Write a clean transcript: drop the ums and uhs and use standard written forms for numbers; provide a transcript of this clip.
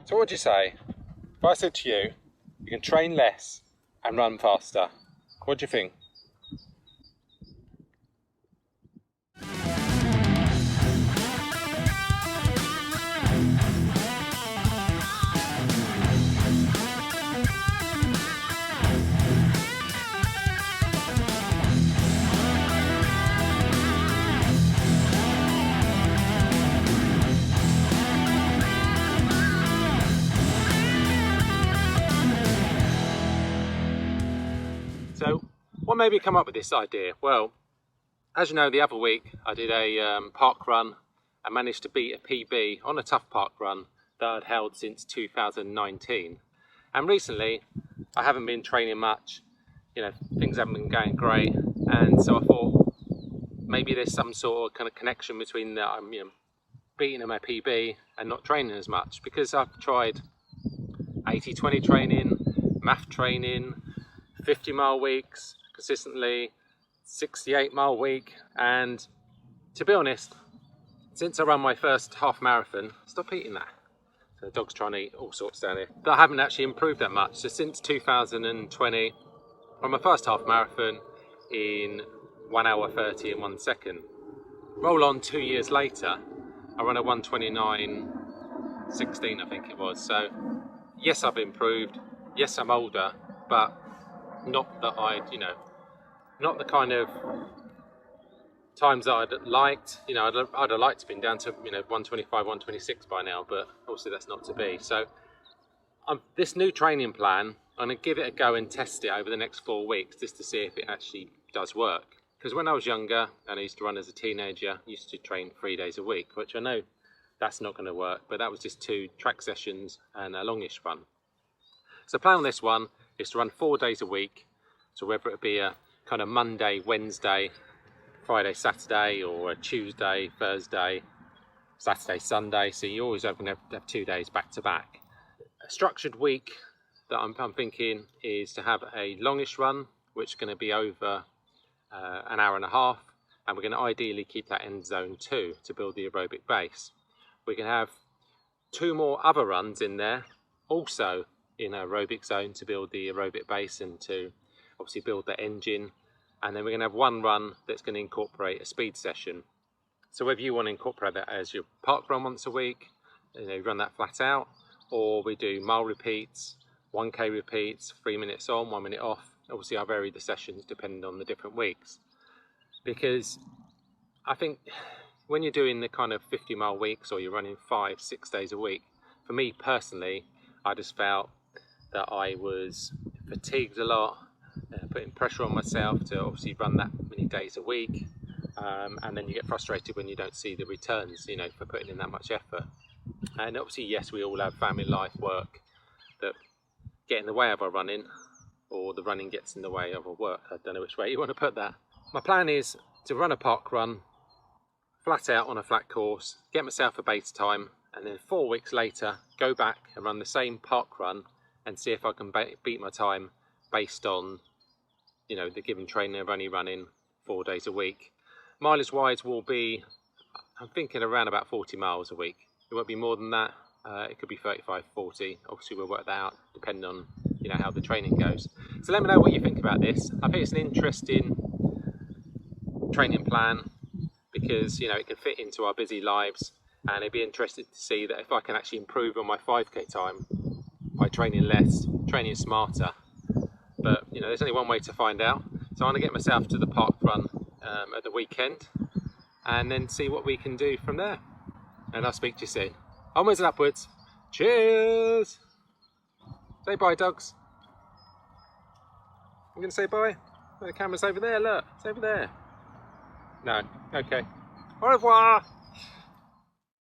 So what do you say? If I said to you, you can train less and run faster, what do you think? So what made me come up with this idea? Well, as you know, the other week I did a park run and managed to beat a PB on a tough park run that I'd held since 2019. And recently I haven't been training much, things haven't been going great, and so I thought maybe there's some sort of kind of connection between that I'm beating my PB and not training as much, because I've tried 80-20 training, math training, 50-mile weeks consistently, 68-mile week, and to be honest, since I ran my first half marathon, stop eating that. So the dog's trying to eat all sorts down here. But I haven't actually improved that much. So since 2020, on my first half marathon in 1 hour 30 and 1 second. Roll on 2 years later, I run a 1:29:16, I think it was. So yes, I've improved. Yes, I'm older, but not that not the kind of times that I'd liked. I'd have liked to have been down to 125, 126 by now, but obviously that's not to be. So this new training plan, I'm going to give it a go and test it over the next 4 weeks just to see if it actually does work. Because when I was younger and I used to run as a teenager, I used to train 3 days a week, which I know that's not going to work, but that was just 2 track sessions and a longish run. So the plan on this one is to run 4 days a week. So whether it be a kind of Monday, Wednesday, Friday, Saturday, or a Tuesday, Thursday, Saturday, Sunday. So you always going to have 2 days back to back. A structured week that I'm thinking is to have a longish run, which is going to be over an hour and a half, and we're going to ideally keep that end zone 2 to build the aerobic base. We can have 2 more other runs in there, also in aerobic zone, to build the aerobic base and to obviously build the engine. And then we're going to have 1 run that's going to incorporate a speed session. So whether you want to incorporate that as your park run once a week, run that flat out, or we do mile repeats, 1k repeats, 3 minutes on, 1 minute off. Obviously I vary the sessions depending on the different weeks, because I think when you're doing the kind of 50-mile weeks, or you're running 5-6 days a week, for me personally, I just felt that I was fatigued a lot, putting pressure on myself to obviously run that many days a week, and then you get frustrated when you don't see the returns, for putting in that much effort. And obviously, yes, we all have family life, work that get in the way of our running, or the running gets in the way of our work. I don't know which way you want to put that. My plan is to run a park run flat out on a flat course, get myself a base time, and then 4 weeks later go back and run the same park run and see if I can beat my time based on the given training of only running 4 days a week. Mileage wise will be, I'm thinking, around about 40 miles a week. It won't be more than that. It could be 35, 40. Obviously we'll work that out depending on how the training goes. So let me know what you think about this. I think it's an interesting training plan, because it can fit into our busy lives, and it'd be interesting to see that if I can actually improve on my 5k time by training less, training smarter. But there's only one way to find out. So I'm going to get myself to the park run at the weekend, and then see what we can do from there. And I'll speak to you soon. Onwards and upwards. Cheers! Say bye, dogs. I'm going to say bye. The camera's over there, look. It's over there. No. Okay. Au revoir!